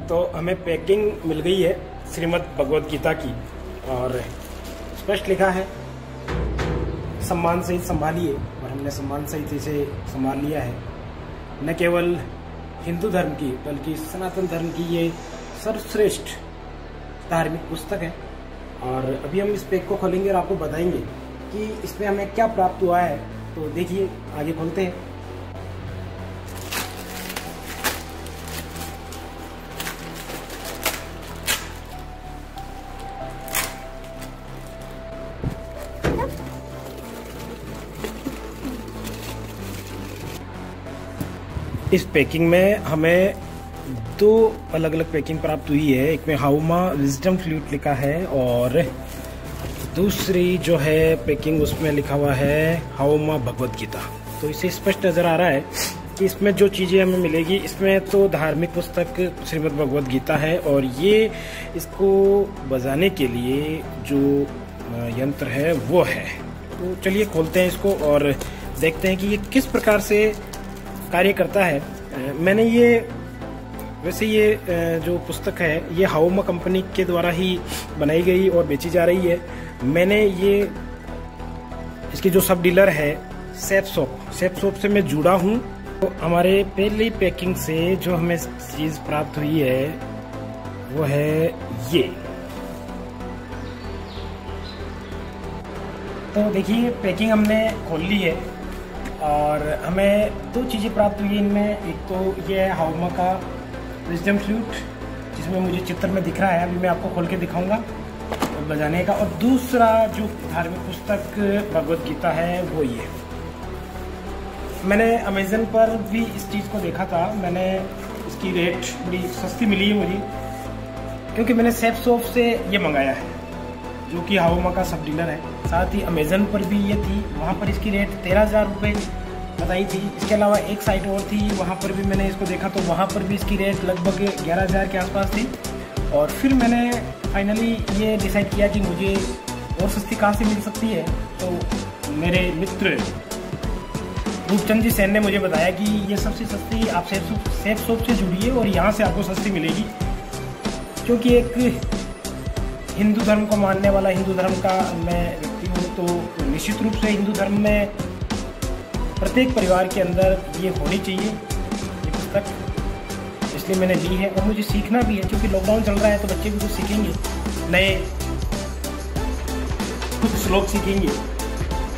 तो हमें पैकिंग मिल गई है श्रीमद् भगवद गीता की, और स्पष्ट लिखा है सम्मान सहित संभालिए, और हमने सम्मान सहित इसे संभाल लिया है। न केवल हिंदू धर्म की बल्कि सनातन धर्म की ये सर्वश्रेष्ठ धार्मिक पुस्तक है। और अभी हम इस पैक को खोलेंगे और आपको बताएंगे कि इसमें हमें क्या प्राप्त हुआ है। तो देखिए, आगे खोलते हैं। इस पैकिंग में हमें दो अलग अलग पैकिंग प्राप्त हुई है। एक में हाउमा विजडम फ्लूट लिखा है, और दूसरी जो है पैकिंग उसमें लिखा हुआ है हाउमा भगवद गीता। तो इसे स्पष्ट नजर आ रहा है कि इसमें जो चीजें हमें मिलेगी, इसमें तो धार्मिक पुस्तक श्रीमद् भगवद गीता है, और ये इसको बजाने के लिए जो यंत्र है वो है। तो चलिए खोलते हैं इसको और देखते हैं कि ये किस प्रकार से कार्य करता है। मैंने ये जो पुस्तक है ये हाउमा कंपनी के द्वारा ही बनाई गई और बेची जा रही है। मैंने ये इसकी जो सब डीलर है सेफ शॉप से मैं जुड़ा हूँ। तो हमारे पहली पैकिंग से जो हमें चीज प्राप्त हुई है वो है ये। तो देखिए, पैकिंग हमने खोल ली है और हमें दो चीज़ें प्राप्त हुई है इनमें। एक तो ये है हाउमा का विजडम फ्लूट, जिसमें मुझे चित्र में दिख रहा है, अभी मैं आपको खोल के दिखाऊंगा बजाने का। और दूसरा जो धार्मिक पुस्तक भगवद गीता है वो ये। मैंने अमेजन पर भी इस चीज़ को देखा था। मैंने इसकी रेट बड़ी सस्ती मिली है मुझे, क्योंकि मैंने सेफ शॉप से ये मंगाया है, जो कि हाउमा का सब डीलर है। साथ ही अमेजन पर भी ये थी, वहाँ पर इसकी रेट 13,000 रुपये बताई थी। इसके अलावा एक साइट और थी, वहाँ पर भी मैंने इसको देखा, तो वहाँ पर भी इसकी रेट लगभग 11,000 के आसपास थी। और फिर मैंने फाइनली ये डिसाइड किया कि मुझे और सस्ती कहाँ से मिल सकती है। तो मेरे मित्र रूपचंद जी सेन ने मुझे बताया कि ये सबसे सस्ती आप सेफ शॉप से जुड़िए और यहाँ से आपको सस्ती मिलेगी, क्योंकि एक हिंदू धर्म को मानने वाला, हिंदू धर्म का मैं व्यक्ति हूँ। तो निश्चित रूप से हिंदू धर्म में प्रत्येक परिवार के अंदर ये होनी चाहिए ये पुस्तक, इसलिए मैंने ली है। और मुझे सीखना भी है, क्योंकि लॉकडाउन चल रहा है तो बच्चे भी कुछ सीखेंगे, नए कुछ श्लोक सीखेंगे।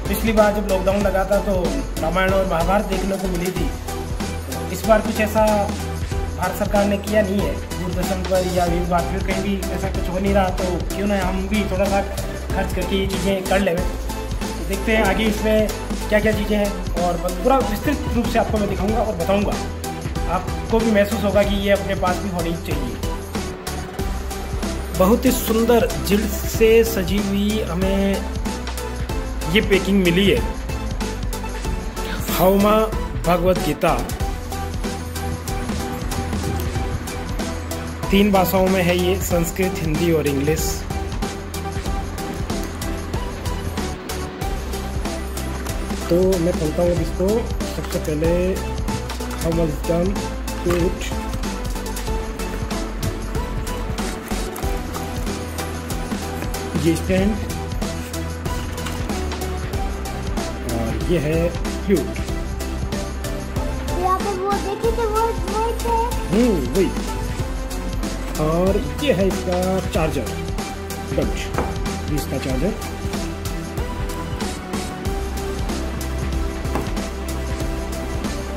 पिछली बार जब लॉकडाउन लगा था तो रामायण और महाभारत देखने को मिली थी। इस बार कुछ ऐसा भारत सरकार ने किया नहीं है, दूरदर्शन पर या फिर कहीं भी ऐसा कुछ हो नहीं रहा। तो क्यों ना हम भी थोड़ा सा खर्च करके ये चीज़ें कर लें। तो देखते हैं आगे इसमें क्या क्या चीज़ें हैं, और पूरा विस्तृत रूप से आपको मैं दिखाऊंगा और बताऊंगा। आपको भी महसूस होगा कि ये अपने पास भी होनी चाहिए। बहुत ही सुंदर जिल्द से सजी हुई हमें ये पैकिंग मिली है। हाउमा भगवद गीता 3 भाषाओं में है ये, संस्कृत, हिंदी और इंग्लिश। तो मैं खोलता हूँ इसको। सबसे पहले हाउमा विजडम फ्लूट, ये स्टैंड, और ये है फ्लूट। वो देखे थे वो वही। और ये है इसका चार्जर, इसका चार्जर।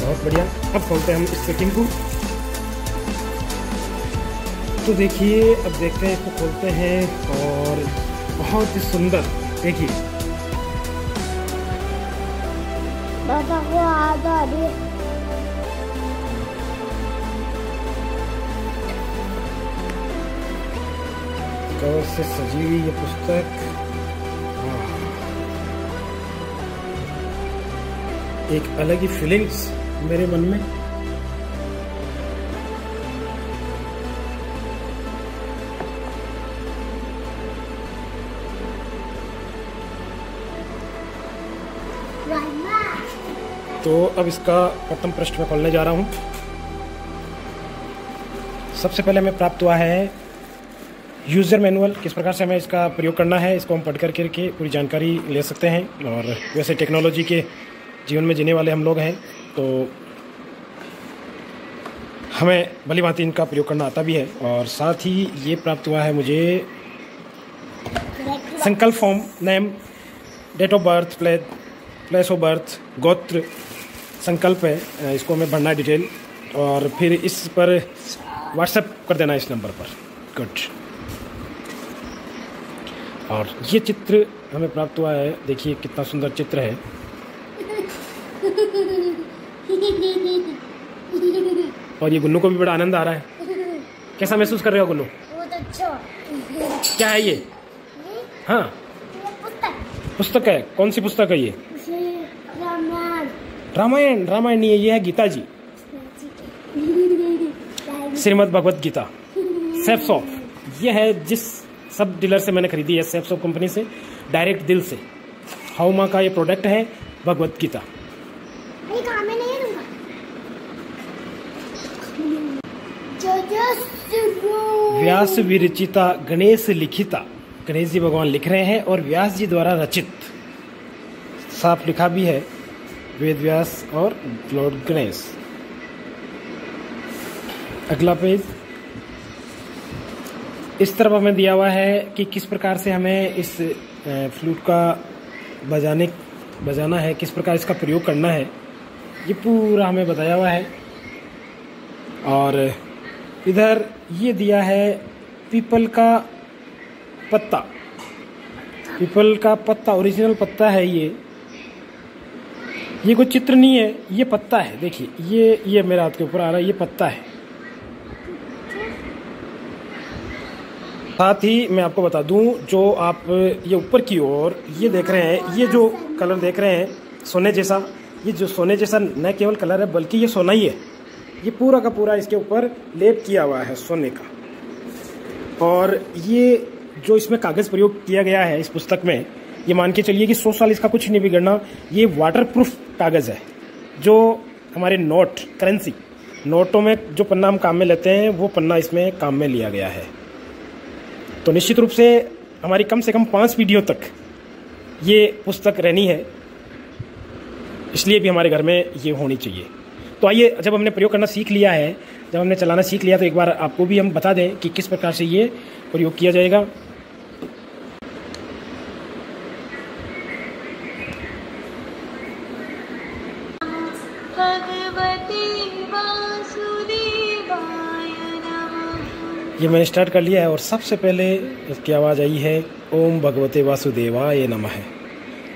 बहुत बढ़िया। अब खोलते हैं हम इस पैकिंग को। तो देखिए, अब देखते हैं, इसको खोलते हैं, और बहुत ही सुंदर देखिए। कवर से सजी हुई ये पुस्तक, एक अलग ही फीलिंग्स मेरे मन में। तो अब इसका प्रथम पृष्ठ में खोलने जा रहा हूँ। सबसे पहले हमें प्राप्त हुआ है यूज़र मैनुअल, किस प्रकार से हमें इसका प्रयोग करना है, इसको हम पढ़ करके पूरी जानकारी ले सकते हैं। और वैसे टेक्नोलॉजी के जीवन में जीने वाले हम लोग हैं, तो हमें भली भांति इनका प्रयोग करना आता भी है। और साथ ही ये प्राप्त हुआ है मुझे संकल्प form, name, date of birth, place of birth, गोत्र संकल्प है, इसको हमें भरना है डिटेल, और फिर इस पर व्हाट्सएप कर देना इस नंबर पर। गुड। और ये चित्र हमें प्राप्त हुआ है, देखिए कितना सुंदर चित्र है। और ये गुन्नू को भी बड़ा आनंद आ रहा है। कैसा महसूस कर रहे हो गुन्नू? बहुत अच्छा। क्या है ये? हाँ, पुस्तक है। कौन सी पुस्तक है ये? रामायण। रामायण नहीं है, ये है गीता जी, श्रीमद् भगवत गीता, सेफ शॉप। ये है जिस सब डीलर से मैंने खरीदी है, सेफ शॉप कंपनी से, डायरेक्ट दिल से। हाउमा का ये प्रोडक्ट है, भगवत गीता। व्यास विरचिता गणेश लिखिता, गणेश जी भगवान लिख रहे हैं और व्यास जी द्वारा रचित, साफ लिखा भी है, वेद व्यास और लॉर्ड गणेश। अगला पेज, इस तरफ हमें दिया हुआ है कि किस प्रकार से हमें इस फ्लूट का बजाना है, किस प्रकार इसका प्रयोग करना है, ये पूरा हमें बताया हुआ है। और इधर ये दिया है पीपल का पत्ता। पीपल का पत्ता ओरिजिनल पत्ता है ये कोई चित्र नहीं है, ये पत्ता है। देखिए ये मेरे हाथ के ऊपर आ रहा है, ये पत्ता है। साथ ही मैं आपको बता दूं, जो आप ये ऊपर की ओर ये देख रहे हैं, ये जो कलर देख रहे हैं सोने जैसा, ये जो सोने जैसा न केवल कलर है बल्कि ये सोना ही है। ये पूरा का पूरा इसके ऊपर लेप किया हुआ है सोने का। और ये जो इसमें कागज़ प्रयोग किया गया है इस पुस्तक में, ये मान के चलिए कि 100 साल इसका कुछ नहीं बिगड़ना। ये वाटरप्रूफ कागज़ है। जो हमारे नोट, करेंसी, नोटों में जो पन्ना हम काम में लेते हैं, वो पन्ना इसमें काम में लिया गया है। तो निश्चित रूप से हमारी कम से कम 5 पीढ़ियों तक ये पुस्तक रहनी है, इसलिए भी हमारे घर में ये होनी चाहिए। तो आइए, जब हमने प्रयोग करना सीख लिया है, जब हमने चलाना सीख लिया, तो एक बार आपको भी हम बता दें कि किस प्रकार से ये प्रयोग किया जाएगा। ये मैंने स्टार्ट कर लिया है और सबसे पहले इसकी आवाज़ आई है ओम भगवते वासुदेवाय नमः।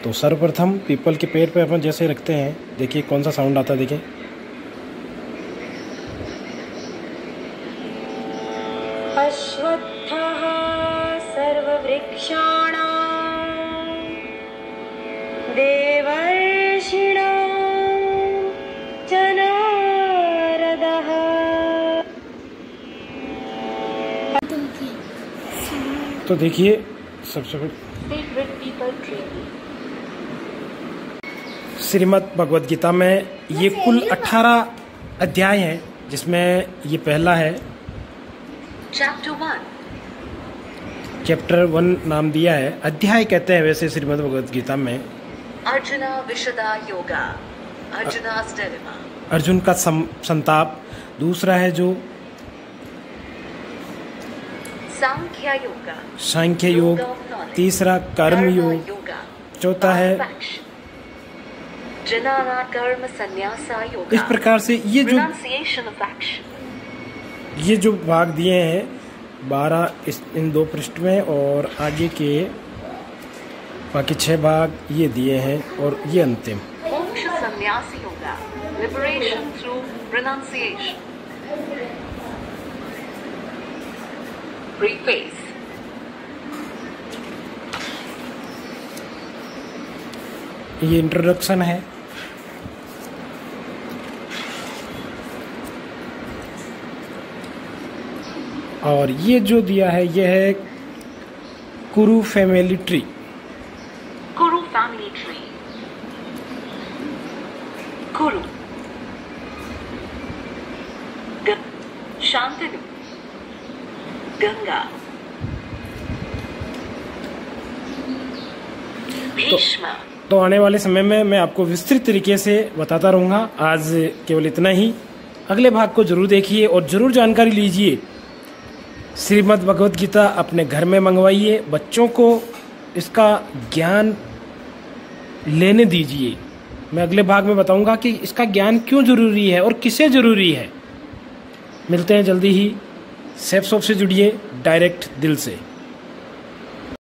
तो सर्वप्रथम पीपल के पेड़ पे अपन जैसे रखते हैं, देखिए कौन सा साउंड आता है। देखिए अश्वत्थः सर्ववृक्षाणां देवर्षिणां जनारदः। तो देखिए सबसे श्रीमद् भगवद गीता में ये कुल 18 अध्याय हैं, जिसमें ये पहला है चैप्टर 1 नाम दिया है। अध्याय कहते हैं वैसे श्रीमद् भगवद गीता में। अर्जुना विशदा योगा, अर्जुना's dilemma। अर्जुन का संताप। दूसरा है जो सांख्य योग। तीसरा कर्म योग। चौथा है कर्म संन्यासा योग। इस प्रकार से ये जो भाग दिए हैं 12 इन 2 पृष्ठ में, और आगे के बाकी 6 भाग ये दिए हैं, और ये अंतिम मोक्ष संन्यास yoga, liberation through renunciation. Preface. ये इंट्रोडक्शन है। और ये जो दिया है ये है कुरु फैमिली ट्री। कुरु फैमिली ट्री। कुरु शांतनु गंगा। भीष्म। तो आने वाले समय में मैं आपको विस्तृत तरीके से बताता रहूँगा। आज केवल इतना ही। अगले भाग को जरूर देखिए और ज़रूर जानकारी लीजिए। श्रीमद् भगवद गीता अपने घर में मंगवाइए, बच्चों को इसका ज्ञान लेने दीजिए। मैं अगले भाग में बताऊंगा कि इसका ज्ञान क्यों ज़रूरी है और किसे ज़रूरी है। मिलते हैं जल्दी ही। सेफ शॉप से जुड़िए, डायरेक्ट दिल से।